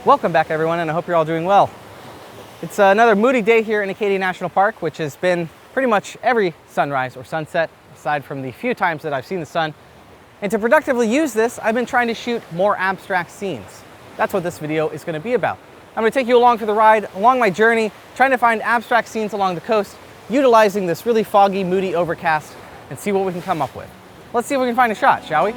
Welcome back everyone, and I hope you're all doing well. It's another moody day here in Acadia National Park, which has been pretty much every sunrise or sunset, aside from the few times that I've seen the sun. And to productively use this, I've been trying to shoot more abstract scenes. That's what this video is going to be about. I'm going to take you along for the ride, along my journey, trying to find abstract scenes along the coast, utilizing this really foggy, moody overcast, and see what we can come up with. Let's see if we can find a shot, shall we?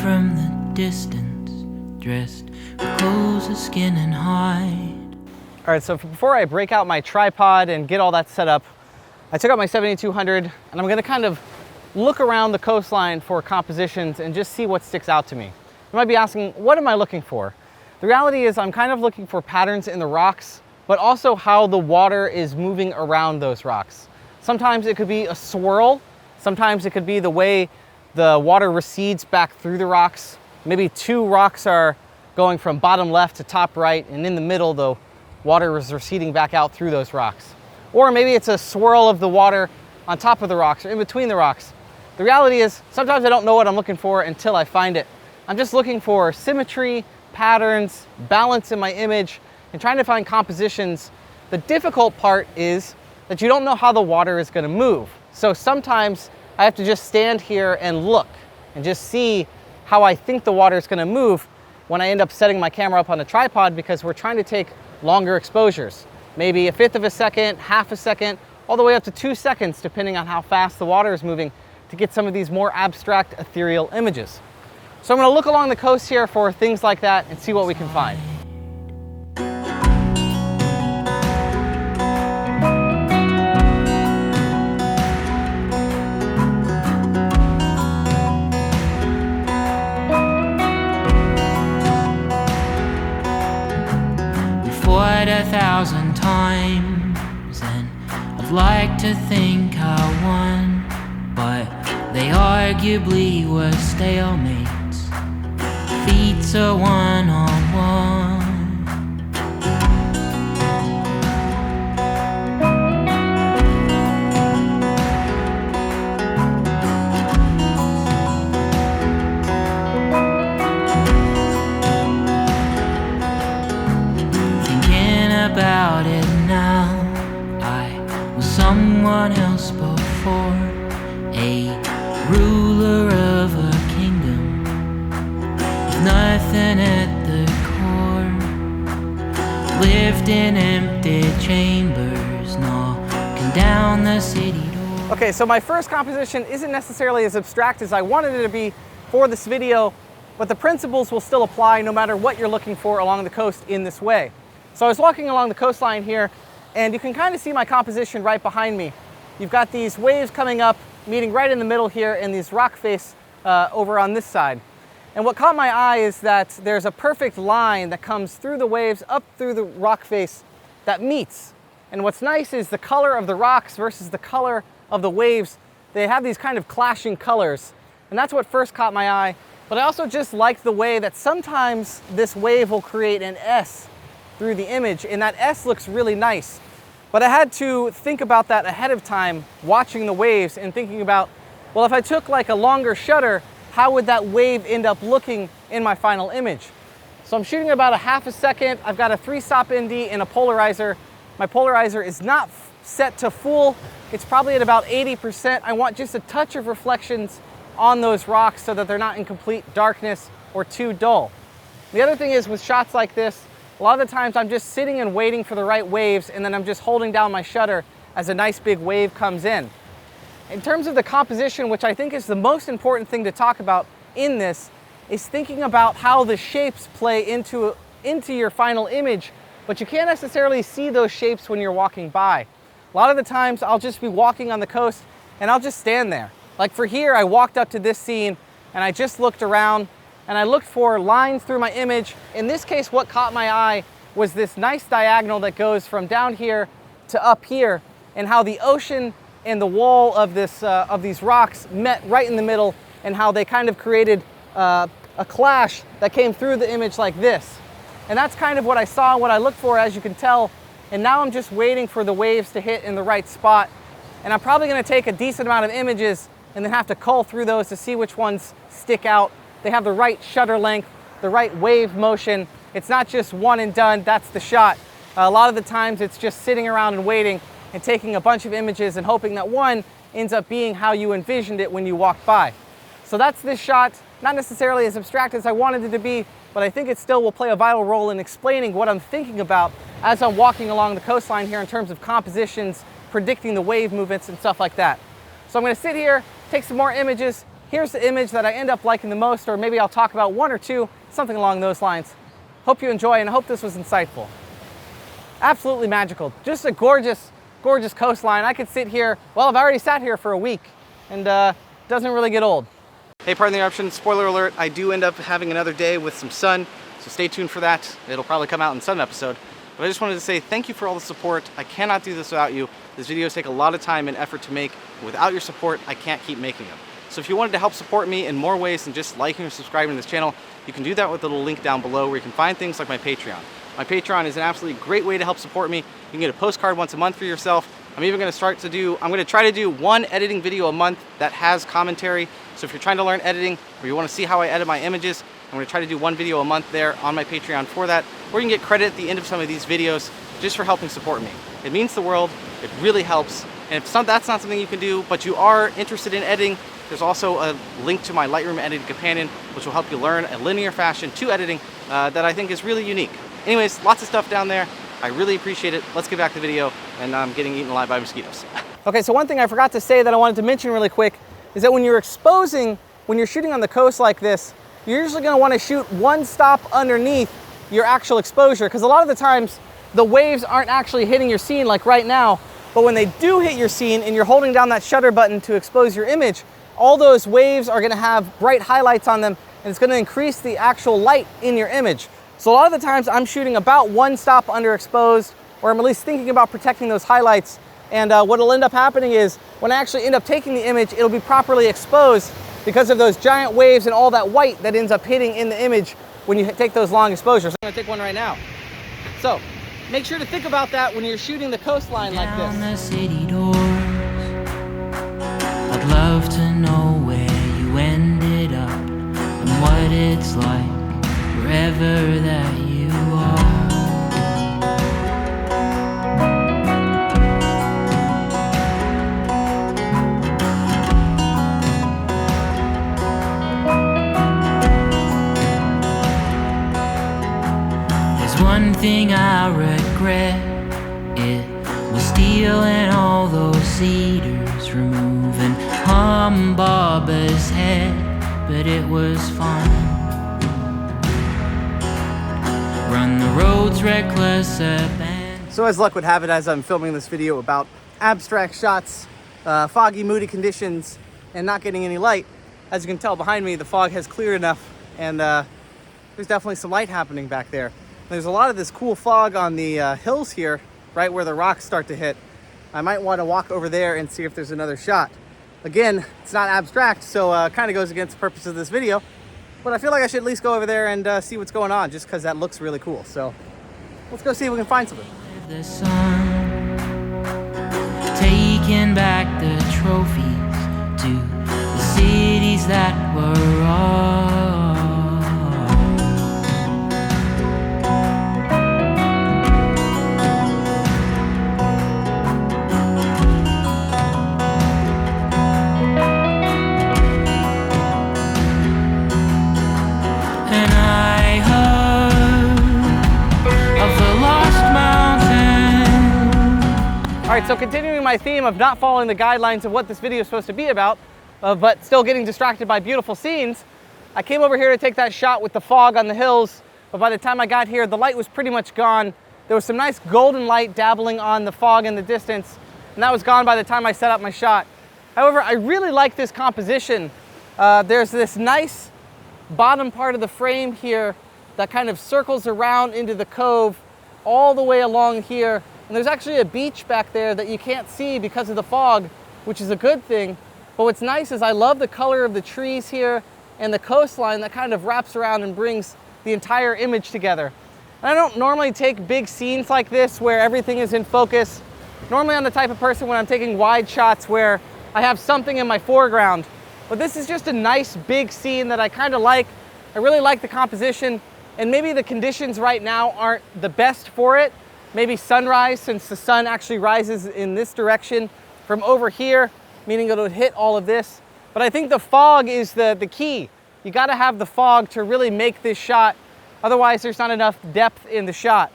From the distance, dressed with clothes of skin and hide. All right, so before I break out my tripod and get all that set up, I took out my 7200 and I'm gonna kind of look around the coastline for compositions and just see what sticks out to me. You might be asking, what am I looking for? The reality is I'm kind of looking for patterns in the rocks, but also how the water is moving around those rocks. Sometimes it could be a swirl, sometimes it could be the way the water recedes back through the rocks. Maybe two rocks are going from bottom left to top right, and in the middle the water is receding back out through those rocks. Or maybe it's a swirl of the water on top of the rocks or in between the rocks. The reality is sometimes I don't know what I'm looking for until I find it. I'm just looking for symmetry, patterns, balance in my image, and trying to find compositions. The difficult part is that you don't know how the water is going to move. So sometimes I have to just stand here and look and just see how I think the water is going to move when I end up setting my camera up on a tripod, because we're trying to take longer exposures. Maybe a fifth of a second, half a second, all the way up to 2 seconds, depending on how fast the water is moving, to get some of these more abstract ethereal images. So I'm going to look along the coast here for things like that and see what we can find. Fought 1,000 times, and I'd like to think I won, but they arguably were stalemates. Feats are one-on-one. About it now, I was someone else before, a ruler of a kingdom with nothing at the core. Lived in empty chambers, knocking down the city door. Okay, so my first composition isn't necessarily as abstract as I wanted it to be for this video, but the principles will still apply no matter what you're looking for along the coast in this way. So I was walking along the coastline here, and you can kind of see my composition right behind me. You've got these waves coming up, meeting right in the middle here, and these rock face over on this side. And what caught my eye is that there's a perfect line that comes through the waves, up through the rock face, that meets. And what's nice is the color of the rocks versus the color of the waves. They have these kind of clashing colors, and that's what first caught my eye. But I also just like the way that sometimes this wave will create an S through the image, and that S looks really nice. But I had to think about that ahead of time, watching the waves and thinking about, well, if I took like a longer shutter, how would that wave end up looking in my final image? So I'm shooting about a half a second. I've got a 3-stop ND and a polarizer. My polarizer is not set to full. It's probably at about 80%. I want just a touch of reflections on those rocks so that they're not in complete darkness or too dull. The other thing is, with shots like this, a lot of the times I'm just sitting and waiting for the right waves, and then I'm just holding down my shutter as a nice big wave comes in. In terms of the composition, which I think is the most important thing to talk about in this, is thinking about how the shapes play into your final image, but you can't necessarily see those shapes when you're walking by. A lot of the times I'll just be walking on the coast and I'll just stand there. Like for here, I walked up to this scene and I just looked around and I looked for lines through my image. In this case, what caught my eye was this nice diagonal that goes from down here to up here, and how the ocean and the wall of these rocks met right in the middle, and how they kind of created a clash that came through the image like this. And that's kind of what I saw and what I looked for. As you can tell, and now I'm just waiting for the waves to hit in the right spot. And I'm probably gonna take a decent amount of images and then have to cull through those to see which ones stick out. They have the right shutter length, the right wave motion. It's not just one and done, that's the shot. A lot of the times it's just sitting around and waiting and taking a bunch of images and hoping that one ends up being how you envisioned it when you walked by. So that's this shot, not necessarily as abstract as I wanted it to be, but I think it still will play a vital role in explaining what I'm thinking about as I'm walking along the coastline here in terms of compositions, predicting the wave movements and stuff like that. So I'm gonna sit here, take some more images. Here's the image that I end up liking the most, or maybe I'll talk about one or two, something along those lines. Hope you enjoy, and I hope this was insightful. Absolutely magical. Just a gorgeous, gorgeous coastline. I could sit here, well, I've already sat here for a week, and doesn't really get old. Hey, pardon the interruption, spoiler alert, I do end up having another day with some sun, so stay tuned for that. It'll probably come out in some episode. But I just wanted to say thank you for all the support. I cannot do this without you. These videos take a lot of time and effort to make. Without your support, I can't keep making them. So if you wanted to help support me in more ways than just liking or subscribing to this channel, you can do that with the little link down below where you can find things like my Patreon. My Patreon is an absolutely great way to help support me. You can get a postcard once a month for yourself. I'm even gonna try to do one editing video a month that has commentary. So if you're trying to learn editing or you wanna see how I edit my images, I'm gonna try to do one video a month there on my Patreon for that. Or you can get credit at the end of some of these videos just for helping support me. It means the world, it really helps. And if that's not something you can do, but you are interested in editing, there's also a link to my Lightroom editing companion, which will help you learn a linear fashion to editing that I think is really unique. Anyways, lots of stuff down there. I really appreciate it. Let's get back to the video, and I'm getting eaten alive by mosquitoes. Okay, so one thing I forgot to say that I wanted to mention really quick is that when you're shooting on the coast like this, you're usually gonna wanna shoot one stop underneath your actual exposure, because a lot of the times the waves aren't actually hitting your scene like right now, but when they do hit your scene and you're holding down that shutter button to expose your image, all those waves are gonna have bright highlights on them, and it's gonna increase the actual light in your image. So a lot of the times I'm shooting about one stop underexposed, or I'm at least thinking about protecting those highlights. And what'll end up happening is when I actually end up taking the image, it'll be properly exposed because of those giant waves and all that white that ends up hitting in the image when you take those long exposures. I'm gonna take one right now. So make sure to think about that when you're shooting the coastline like this. Down the city doors, I'd love to know where you ended up and what it's like wherever that you are. There's one thing I regret, it was stealing all those cedars, removing Baba's head, but it was fun. Run the roads reckless abandon. So as luck would have it, as I'm filming this video about abstract shots, foggy, moody conditions, and not getting any light, as you can tell behind me, the fog has cleared enough, and there's definitely some light happening back there. There's a lot of this cool fog on the hills here, right where the rocks start to hit. I might want to walk over there and see if there's another shot. Again, it's not abstract, so kind of goes against the purpose of this video. But I feel like I should at least go over there and see what's going on, just because that looks really cool. So let's go see if we can find something. The sun, taking back the trophies to the cities that were ours. All right, so continuing my theme of not following the guidelines of what this video is supposed to be about, but still getting distracted by beautiful scenes, I came over here to take that shot with the fog on the hills, but by the time I got here, the light was pretty much gone. There was some nice golden light dabbling on the fog in the distance, and that was gone by the time I set up my shot. However, I really like this composition. There's this nice bottom part of the frame here that kind of circles around into the cove all the way along here. And there's actually a beach back there that you can't see because of the fog, which is a good thing. But what's nice is I love the color of the trees here and the coastline that kind of wraps around and brings the entire image together. And I don't normally take big scenes like this where everything is in focus. Normally I'm the type of person when I'm taking wide shots where I have something in my foreground. But this is just a nice big scene that I kind of like. I really like the composition, and maybe the conditions right now aren't the best for it. Maybe sunrise, since the sun actually rises in this direction from over here, meaning it'll hit all of this. But I think the fog is the key. You gotta have the fog to really make this shot. Otherwise, there's not enough depth in the shot.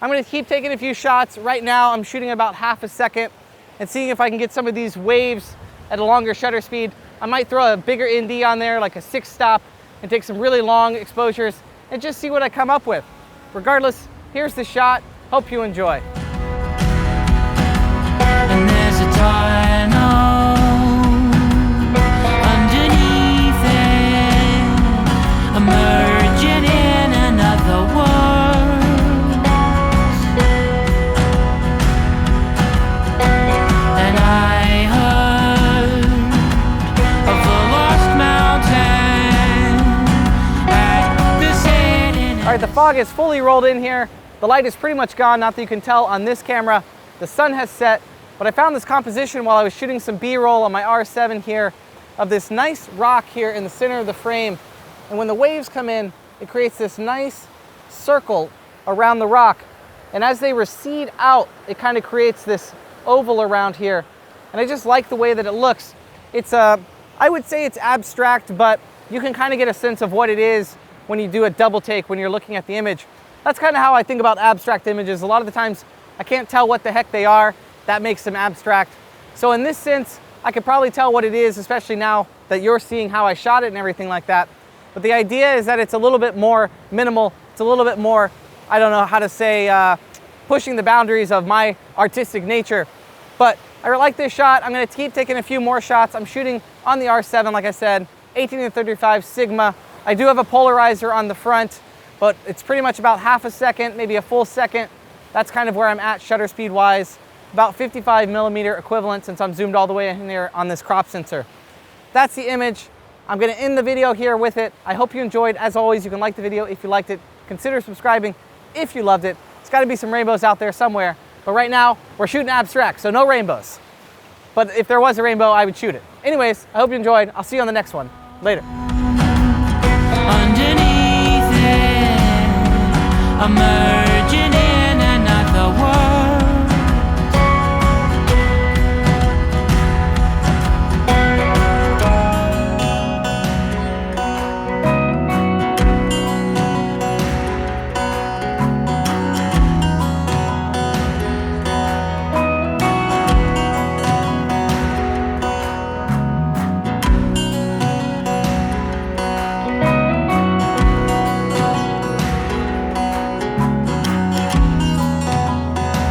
I'm gonna keep taking a few shots. Right now, I'm shooting about half a second and seeing if I can get some of these waves at a longer shutter speed. I might throw a bigger ND on there, like a 6-stop, and take some really long exposures and just see what I come up with. Regardless, here's the shot. Hope you enjoy. And there's a tunnel underneath it, emerging in another world. And I heard of the lost mountain at the setting. All right, the fog is fully rolled in here. The light is pretty much gone, not that you can tell on this camera. The sun has set, but I found this composition while I was shooting some B-roll on my R7 here of this nice rock here in the center of the frame. And when the waves come in, it creates this nice circle around the rock. And as they recede out, it kind of creates this oval around here. And I just like the way that it looks. It's I would say it's abstract, but you can kind of get a sense of what it is when you do a double take, when you're looking at the image. That's kind of how I think about abstract images. A lot of the times I can't tell what the heck they are. That makes them abstract. So in this sense, I could probably tell what it is, especially now that you're seeing how I shot it and everything like that. But the idea is that it's a little bit more minimal. It's a little bit more, I don't know how to say, pushing the boundaries of my artistic nature. But I like this shot. I'm gonna keep taking a few more shots. I'm shooting on the R7, like I said, 18-35 𝐒𝐸. I do have a polarizer on the front, but it's pretty much about half a second, maybe a full second. That's kind of where I'm at shutter speed wise. About 55mm equivalent since I'm zoomed all the way in there on this crop sensor. That's the image. I'm gonna end the video here with it. I hope you enjoyed. As always, you can like the video if you liked it. Consider subscribing if you loved it. There's gotta be some rainbows out there somewhere. But right now, we're shooting abstract, so no rainbows. But if there was a rainbow, I would shoot it. Anyways, I hope you enjoyed. I'll see you on the next one. Later. Underneath it,